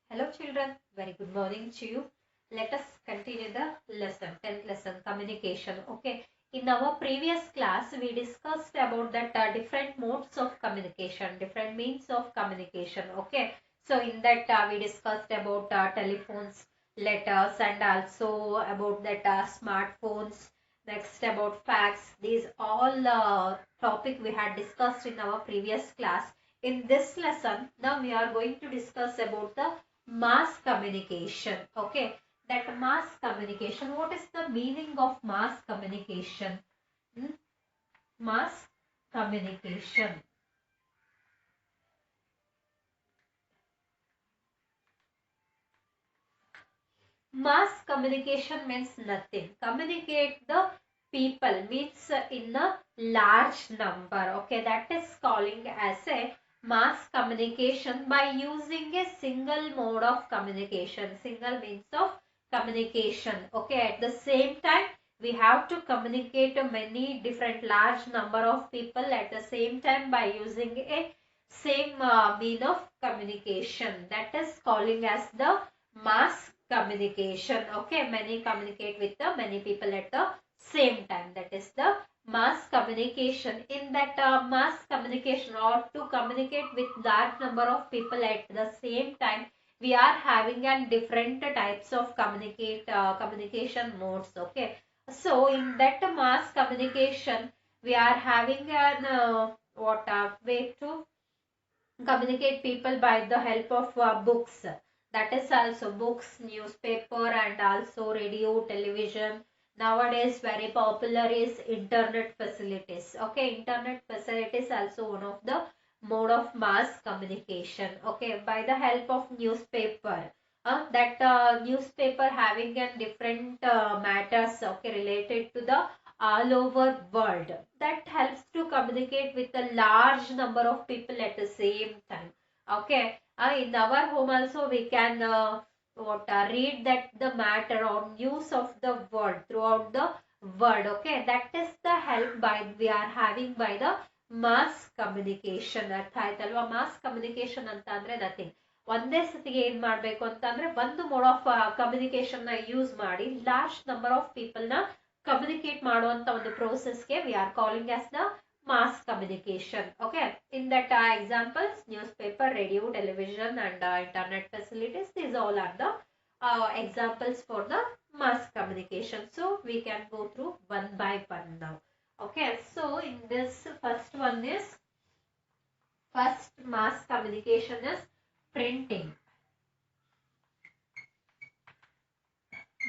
Hello children, very good morning to you. Let us continue the lesson, 10th lesson, communication. Okay, in our previous class we discussed about that different modes of communication, different means of communication. Okay, so in that we discussed about telephones, letters, and also about that smartphones, next about fax. These all topic we had discussed in our previous class. In this lesson, now we are going to discuss about the mass communication. Okay, that mass communication, what is the meaning of mass communication? Hmm? Mass communication. Mass communication means nothing. Communicate the people means in a large number. Okay, that is calling as a mass communication by using a single mode of communication, single means of communication. Okay, at the same time we have to communicate to many different large number of people at the same time by using a same mean of communication. That is calling as the mass communication. Okay, many communicate with the many people at the same time. That is the mass communication. In that mass communication, or to communicate with large number of people at the same time, we are having a different types of communication modes. Okay, so in that mass communication we are having an what way to communicate people by the help of books. That is also books, newspaper, and also radio, television. Nowadays very popular is internet facilities. Okay, internet facilities also one of the mode of mass communication. Okay, by the help of newspaper, that newspaper having a different matters, okay, related to the all over world, that helps to communicate with a large number of people at the same time. Okay, in our home also we can read that the matter or news of the world throughout the world. Okay, that is the help by we are having by the mass communication. ಅರ್ಥ ಆಯ್ತಲ್ವಾ? Mass communication ಅಂತ ಅಂದ್ರೆ nothing, ಒಂದೇ ಸತಿಗೆ ಏನ್ ಮಾಡ್ಬೇಕು ಅಂತಂದ್ರೆ ಒಂದು mode of communication ನ ಯೂಸ್ ಮಾಡಿ ಲಾರ್ಜ್ ನಂಬರ್ ಆಫ್ ಪೀಪಲ್ ನ ಕಮ್ಯುನಿಕೇಟ್ ಮಾಡುವಂತ ಒಂದು ಪ್ರೋಸೆಸ್ ಗೆ we are calling as the mass communication. Okay, in that examples, newspaper, radio, television, and internet facilities, these all are the examples for the mass communication. So we can go through one by one now. Okay, so in this first mass communication is printing.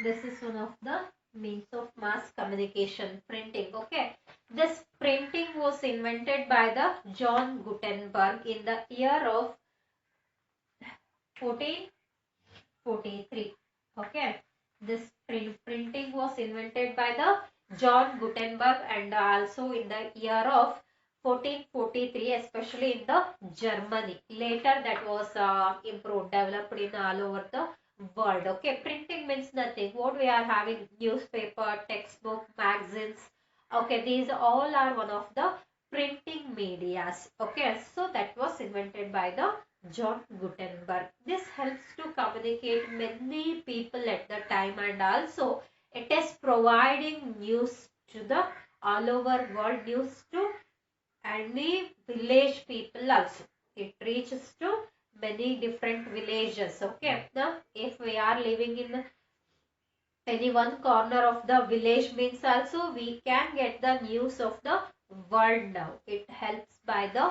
This is one of the means of mass communication, printing. Okay, this printing was invented by the John Gutenberg in the year of 1443. Okay, this printing was invented by the John Gutenberg and also in the year of 1443, especially in the Germany. Later that was improved, developed in all over the world. Okay, printing means nothing. What we are having, newspaper, textbook, magazines. Okay, these all are one of the printing medias. Okay, so that was invented by the John Gutenberg. This helps to communicate many people at the time, and also it is providing news to the all over world, news to any village people also. It reaches to many different villages. Okay, now if we are living in any one corner of the village means also we can get the news of the world now. It helps by the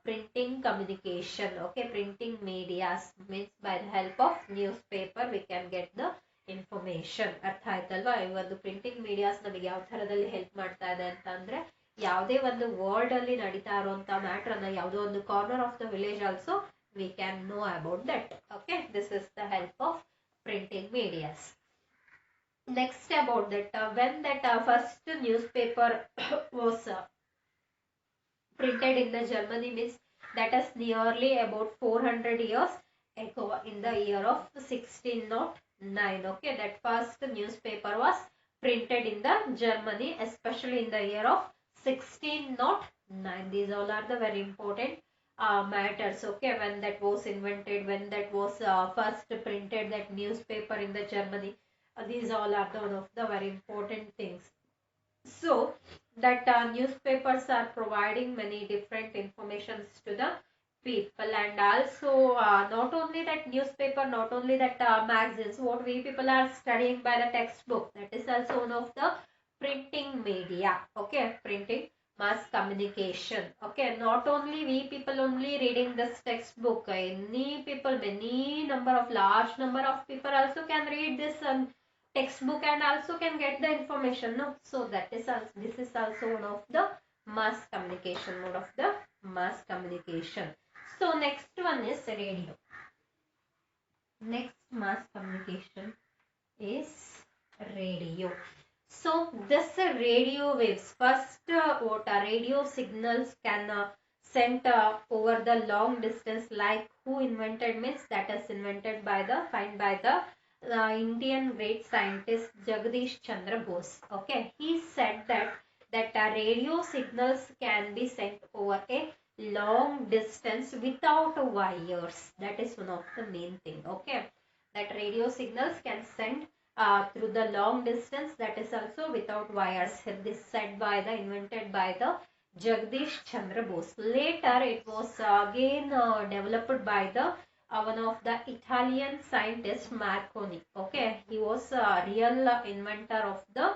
printing communication. Okay, printing medias means by the help of newspaper we can get the information. ಅರ್ಥ ಆಯ್ತಲ್ವಾ? ಈ ಒಂದು printing medias ನಮಗೆ ಯಾವ ತರದಲ್ಲಿ help ಮಾಡ್ತಾ ಇದೆ ಅಂತ ಅಂದ್ರೆ, ಯಾವುದೇ ಒಂದು ವರ್ಲ್ಡ್ ಅಲ್ಲಿ ನಡೀತಾ ಇರುವಂತ ಮ್ಯಾಟರ್ ಅನ್ನ ಯಾವುದೋ ಒಂದು corner of the village also we can know about that. Okay, this is the help of printing medias. Next about that, when that first newspaper was printed in the Germany means that is nearly about 400 years ago, in the year of 1609. Okay, that first newspaper was printed in the Germany, especially in the year of 1609. These all are the very important matters. Okay, when that was invented, when that was first printed, that newspaper in the Germany. These all are one of the very important things. So that newspapers are providing many different informations to the people, and also not only that newspaper, not only that magazines, what we people are studying by the textbook, that is also one of the printing media. Okay, printing mass communication. Okay, not only we people only reading this textbook, any people, many number of large number of people also can read this textbook and also can get the information, no? So that is also, this is also one of the mass communication, mode of the mass communication. So next one is radio. Next mass communication is radio. So this radio waves, first what radio signals can send over the long distance, like who invented, means that is invented by the, find by the Indian great scientist Jagdish Chandra Bose. Okay, he said that radio signals can be sent over a long distance without wires. That is one of the main thing. Okay, that radio signals can send through the long distance, that is also without wires. This said by the, invented by the Jagdish Chandra Bose. Later it was again developed by the one of the Italian scientist Marconi. Okay, he was a real inventor of the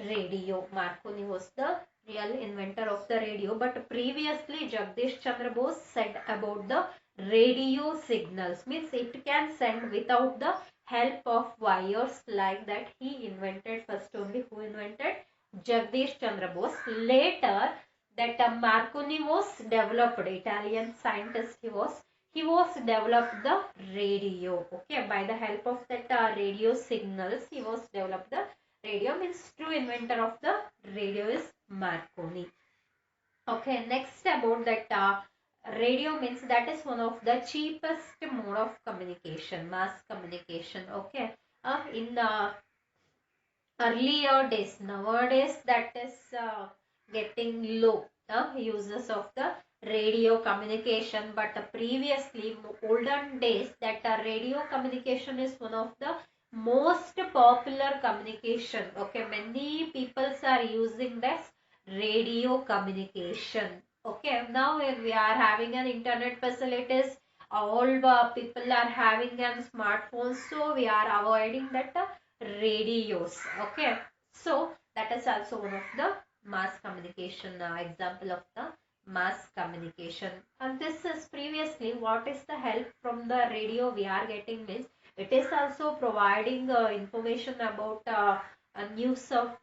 radio. Marconi was the real inventor of the radio, but previously Jagdish Chandra Bose said about the radio signals, means it can send without the help of wires, like that he invented first only. Who invented? Jagdish Chandra Bose. Later that Marconi was developed, Italian scientist he was developed the radio. Okay, by the help of that radio signals he was developed the radio, means true inventor of the radio is Marconi. Okay, next about that radio, means that is one of the cheapest mode of communication, mass communication. Okay, in earlier days, nowadays that is getting low uses of the radio communication, but previously olden days that radio communication is one of the most popular communication. Okay, many people are using this radio communication. Okay, now we are having an internet facilities, all people are having a smartphone, so we are avoiding that radios. Okay, so that is also one of the mass communication example of the mass communication. And this is previously, what is the help from the radio we are getting, means it is also providing information about news of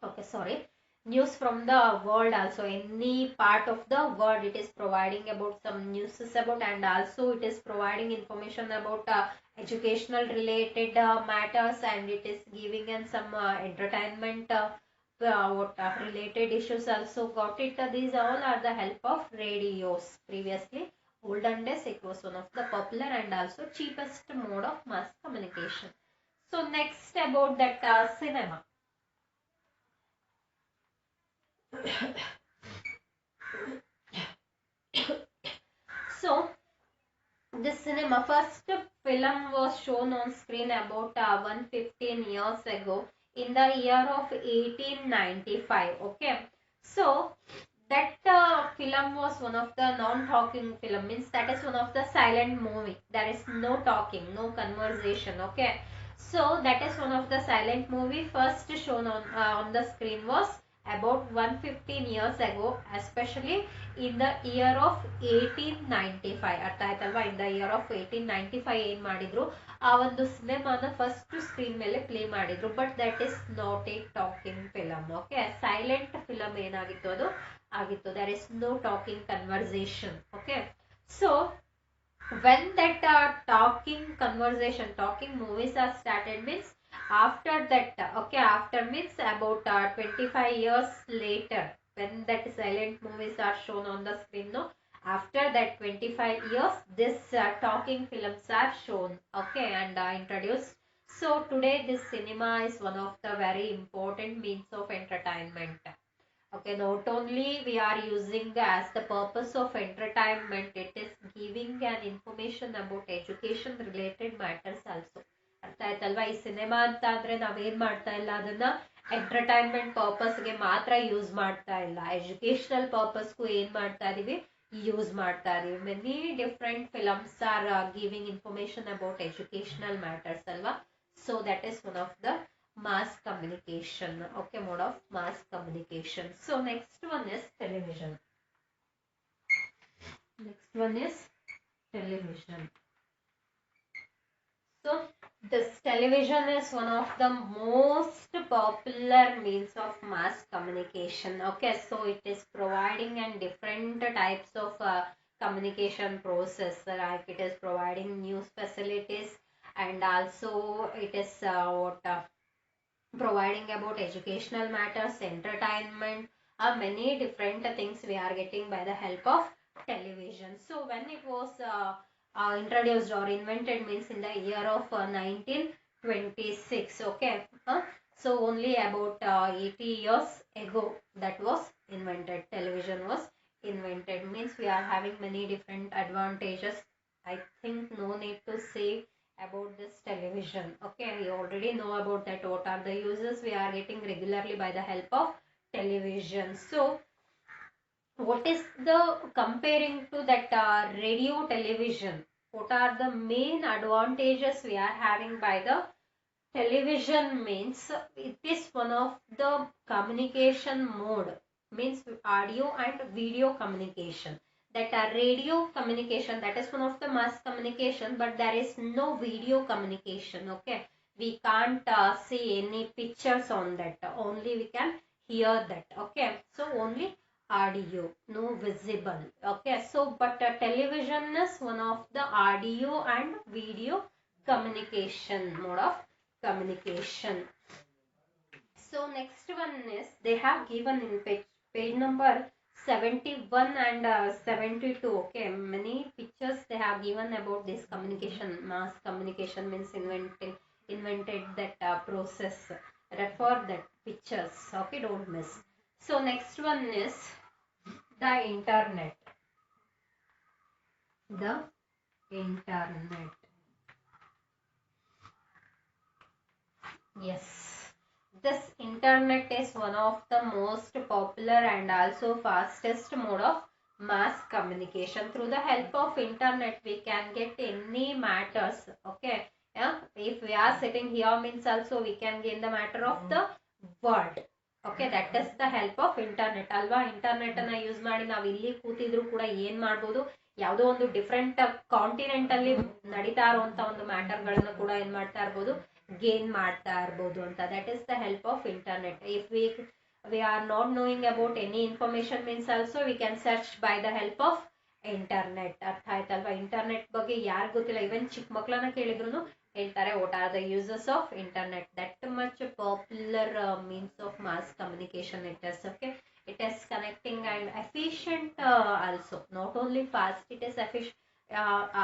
okay, sorry, news from the world, also any part of the world it is providing about some news about, and also it is providing information about educational related matters, and it is giving in some entertainment what related issues also got it. These all are the help of radios. Previously olden days it was one of the popular and also cheapest mode of mass communication. So next about that cinema. So this cinema, first film was shown on screen about 115 years ago in the year of 1895. Okay, so that film was one of the non-talking film, means that is one of the silent movie. There is no talking, no conversation. Okay, so that is one of the silent movie first shown on the screen was about 115 years ago, especially in the year of 1895. ಅರ್ಥ ಆಯ್ತಲ್ವಾ? in the year of 1895 ಏನ್ ಮಾಡಿದ್ರು, ಆ ಒಂದು ಸಿನಿಮಾನ first screen ಮೇಲೆ play ಮಾಡಿದ್ರು. But that is not a talking film. Okay, silent film ಏನಾಗಿತ್ತು ಅದು ಆಗಿತ್ತು. There is no talking conversation. Okay, so when that talking conversation, talking movies are started, means after that, okay, after means about 25 years later, when that silent movies are shown on the screen, no, after that 25 years this talking films are shown. Okay, and introduced. So today this cinema is one of the very important means of entertainment. Okay, not only we are using as the purpose of entertainment, it is giving an information about education related matters also. ಅರ್ಥ ಆಯ್ತಲ್ವಾ? ಈ cinema ಅಂತ ಅಂದ್ರೆ ನಾವೇನ್ ಮಾಡ್ತಾ ಇಲ್ಲ, ಅದನ್ನ entertainment ಪರ್ಪಸ್ಗೆ ಮಾತ್ರ ಯೂಸ್ ಮಾಡ್ತಾ ಇಲ್ಲ, ಎಜುಕೇಶನಲ್ ಪರ್ಪಸ್ಗೂ ಏನ್ ಮಾಡ್ತಾ ಇದೀವಿ, ಯೂಸ್ ಮಾಡ್ತಾ ಇದೀವಿ. Many different films are giving information about educational matters ಅಲ್ವಾ. So that is one of the mass communication. Okay, mode of mass communication. So next one is television. Next one is television. So this television is one of the most popular means of mass communication. Okay, so it is providing and different types of communication process, like it is providing news facilities, and also it is providing about educational matters, entertainment, many different things we are getting by the help of television. So when it was introduced or invented means in the year of 1926. Okay, so only about 80 years ago that was invented. Television was invented, means we are having many different advantages. I think no need to say about this television. Okay, we already know about that, what are the uses we are getting regularly by the help of television. So what is the comparing to that radio television, what are the main advantages we are having by the television? Means it is one of the communication mode, means audio and video communication. That radio communication, that is one of the mass communication, but there is no video communication. Okay, we can't see any pictures on that, only we can hear that. Okay, so only audio, no visible. Okay, so but television is one of the audio and video communication mode of communication. So next one is, they have given in page number 71 and 72. Okay, many pictures they have given about this communication. Mass communication means invented that process. Refer that pictures. Okay, don't miss. So next one is the internet. The internet. Yes, this internet is one of the most popular and also fastest mode of mass communication. Through the help of internet we can get any matters. Okay, yeah, if we are sitting here means also we can gain the matter of the world. Okay, that is the help of internet alva. Internet ಅನ್ನ use ಮಾಡಿ ನಾವು ಇಲ್ಲಿ ಕೂತಿದ್ರು ಕೂಡ ಏನ್ ಮಾಡ್ಬೋದು, ಯಾವುದೋ ಒಂದು ಡಿಫ್ರೆಂಟ್ ಕಾಂಟಿನೆಂಟ್ ಅಲ್ಲಿ ನಡೀತಾ ಇರುವಂತ ಒಂದು ಮ್ಯಾಟರ್ ಗಳನ್ನ ಕೂಡ ಏನ್ ಮಾಡ್ತಾ ಇರ್ಬೋದು, ಗೇನ್ ಮಾಡ್ತಾ ಇರ್ಬೋದು ಅಂತ. That is the help of internet. If we are not knowing about any information means also we can search by the help of internet. ಅರ್ಥ ಆಯ್ತಲ್ವಾ? ಇಂಟರ್ನೆಟ್ ಬಗ್ಗೆ ಯಾರು ಗೊತ್ತಿಲ್ಲ, ಇವನ್ ಚಿಕ್ಕ ಮಕ್ಕಳನ್ನ ಕೇಳಿದ್ರು ಹೇಳ್ತಾರೆ what are the uses of internet. That much popular means of mass communication it is. Okay, it is connecting and efficient also, not only fast, it is efficient.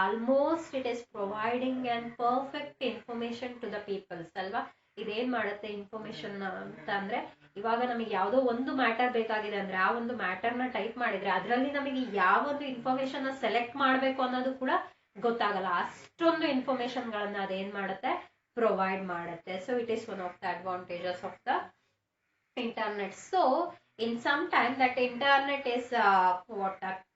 Almost it is providing and perfect information to the people ಅಲ್ವಾ. ಇದೇನ್ ಮಾಡುತ್ತೆ information ಅಂತ ಅಂದ್ರೆ, ಇವಾಗ ನಮಗೆ ಯಾವುದೋ ಒಂದು matter ಬೇಕಾಗಿದೆ ಅಂದ್ರೆ ಆ ಒಂದು ಮ್ಯಾಟರ್ ನ ಟೈಪ್ ಮಾಡಿದ್ರೆ ಅದರಲ್ಲಿ ನಮಗೆ ಯಾವ ಒಂದು ಇನ್ಫಾರ್ಮೇಶನ್ ಸೆಲೆಕ್ಟ್ ಮಾಡಬೇಕು ಅನ್ನೋದು ಕೂಡ ಗೊತ್ತಾಗಲ್ಲ, ಅಷ್ಟೊಂದು ಇನ್ಫಾರ್ಮೇಶನ್ ಗಳನ್ನ ಅದೇನ್ ಮಾಡುತ್ತೆ, ಪ್ರೊವೈಡ್ ಮಾಡುತ್ತೆ. So it is one of the advantages of the internet. So in some time that internet is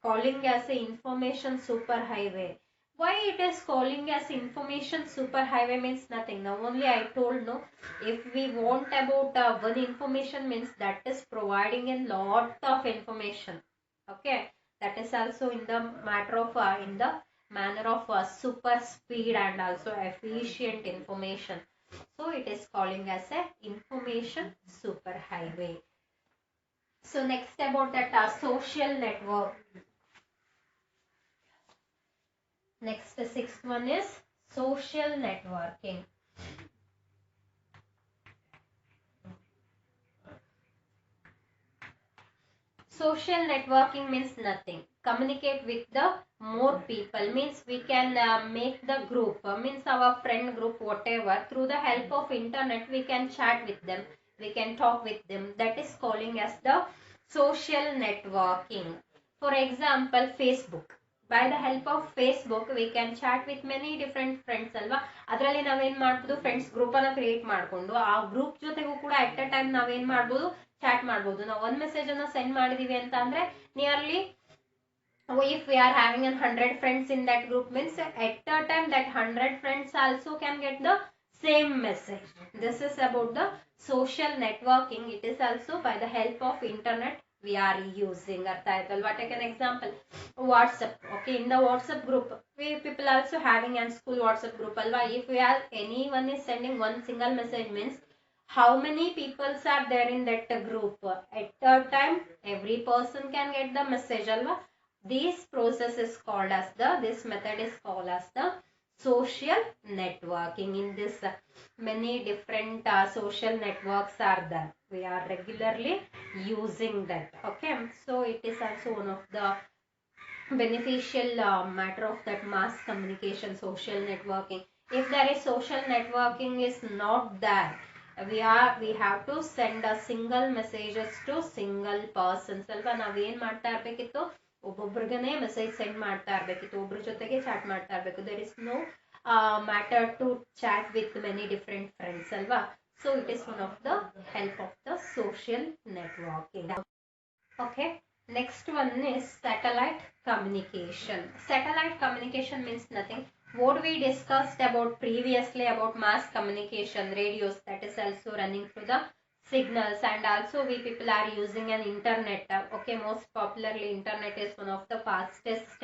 calling as a information super highway. Why it is calling as information super highway means nothing. Now only I told, no, if we want about one information means that is providing a lot of information. Okay, that is also in the matter of in the manner of super speed and also efficient information. So it is calling as a information super highway. So next about that social network. Next, the sixth one is social networking. Social networking means nothing. Communicate with the more people means we can make the group means our friend group whatever. Through the help of internet we can chat with them, we can talk with them. That is calling as the social networking. For example, Facebook. By the help of Facebook we can chat with many different friends ಅಲ್ವಾ. ಅದರಲ್ಲಿ ನಾವೇನ್ ಮಾಡ್ಬೋದು, friends group ಅನ್ನ create ಮಾಡ್ಕೊಂಡು ಆ group ಜೊತೆಗೂ ಕೂಡ at a time ನಾವೇನ್ ಮಾಡ್ಬೋದು, ಚಾಟ್ ಮಾಡ್ಬೋದು. ನಾವು ಒಂದ್ ಮೆಸೇಜ್ ಅನ್ನ ಸೆಂಡ್ ಮಾಡಿದೀವಿ ಅಂತ ಅಂದ್ರೆ nearly if we are having 100 friends in that group, means at a time that 100 friends also can get the same message. This is about the social networking. It is also by the help of internet we are using. What take an example, WhatsApp. Okay, in the WhatsApp group we people also having a school WhatsApp group alva. If we are anyone is sending one single message, means how many peoples are there in that group at a time, every person can get the message alva. This process is called as this method is called as the social networking. In this many different social networks are there. We are regularly using that. Okay, so it is also one of the beneficial matter of that mass communication, social networking. If there is social networking is not there, we have to send a single messages to single persons ಅಲ್ವಾ. ನಾವೇನ್ ಮಾಡ್ತಾ ಇರ್ಬೇಕಿತ್ತು, ಒಬ್ಬೊಬ್ರಿಗನೆ message send ಮಾಡ್ತಾ ಇರ್ಬೇಕಿತ್ತು, ಒಬ್ರ ಜೊತೆಗೆ chat ಮಾಡ್ತಾ ಇರ್ಬೇಕು. There is no matter to chat with many different friends ಅಲ್ವಾ. So it is one of the help of the social networking. Okay, next one is satellite communication. Satellite communication means nothing. What we discussed about previously about mass communication, radios, that is also running through the signals, and also we people are using an internet. Okay, most popularly internet is one of the fastest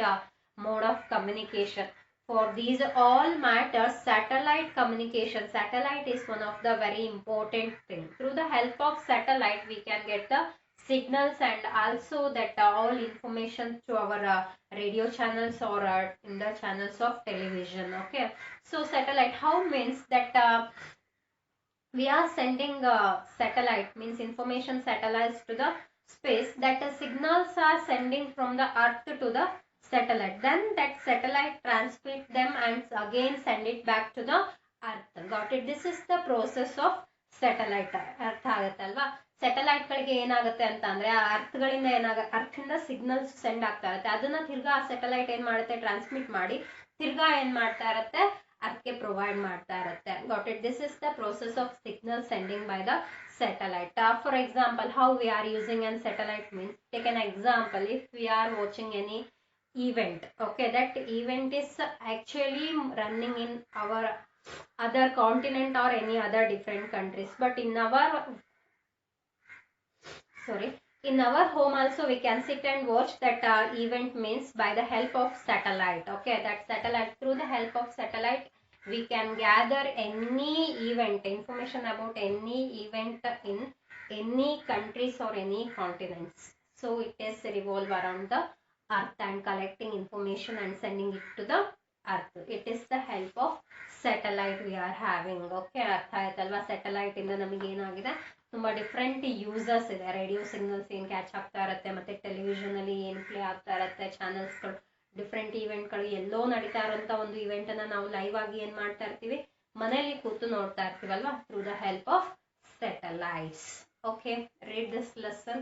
mode of communication. For these all matters, satellite communication, satellite is one of the very important thing. Through the help of satellite we can get the signals and also that all information to our radio channels or in the channels of television. Okay, so satellite, how means that we are sending satellite, means information satellites to the space, that the signals are sending from the earth to the satellite, then that satellite transmit them and again send it back to the earth. Got it? This is the process of satellite. ಅರ್ಥ ಆಗುತ್ತಲ್ವಾ. Satellite ಗಳಿಗೆ ಏನಾಗುತ್ತೆ ಅಂತ ಅಂದ್ರೆ ಅರ್ಥಗಳಿಂದ ಅರ್ಥದಿಂದ signals send ಆಗ್ತಾ ಇರುತ್ತೆ. ಅದನ್ನ ತಿರ್ಗಾ ಆ ಸ್ಯಾಟಲೈಟ್ ಏನ್ ಮಾಡುತ್ತೆ, ಟ್ರಾನ್ಸ್ಮಿಟ್ ಮಾಡಿ ತಿರ್ಗಾ ಏನ್ ಮಾಡ್ತಾ ಇರುತ್ತೆ, ಅರ್ಥಕ್ಕೆ ಪ್ರೊವೈಡ್ ಮಾಡ್ತಾ ಇರುತ್ತೆ. Got it? This is the process of signal sending by the satellite. For example, how we are using an satellite means, take an example, if we are watching any event, okay, that event is actually running in our other continent or any other different countries, but in our home also we can sit and watch that event, means by the help of satellite. Okay, that satellite, through the help of satellite we can gather any event, information about any event in any countries or any continents. So it is revolve around the earth and collecting information and sending it to the earth. It is the help of satellite we are having. Okay, ಅರ್ಥ ಆಯ್ತಲ್ವಾ. Satellite ಇಂದ ನಮಗೆ ಏನಾಗಿದೆ, ತುಂಬಾ different users ಇದೆ. Radio signals ಏನ್ catch ಆಗ್ತಾ ಇರುತ್ತೆ, ಮತ್ತೆ ಟೆಲಿವಿಷನ್ ಅಲ್ಲಿ ಏನ್ ಪ್ಲೇ ಆಗ್ತಾ ಇರುತ್ತೆ, ಚಾನಲ್ಸ್ಗಳು, ಡಿಫ್ರೆಂಟ್ ಇವೆಂಟ್ಗಳು, ಎಲ್ಲೋ ನಡೀತಾ ಇರೋಂಥ ಒಂದು ಇವೆಂಟ್ ಅನ್ನ ನಾವು ಲೈವ್ ಆಗಿ ಏನ್ ಮಾಡ್ತಾ ಇರ್ತೀವಿ, ಮನೆಯಲ್ಲಿ ಕೂತು ನೋಡ್ತಾ ಇರ್ತೀವಲ್ವಾ, through the help of satellites. Okay, read this lesson.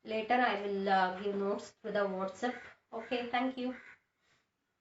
Later I will give notes through the WhatsApp. Okay, thank you.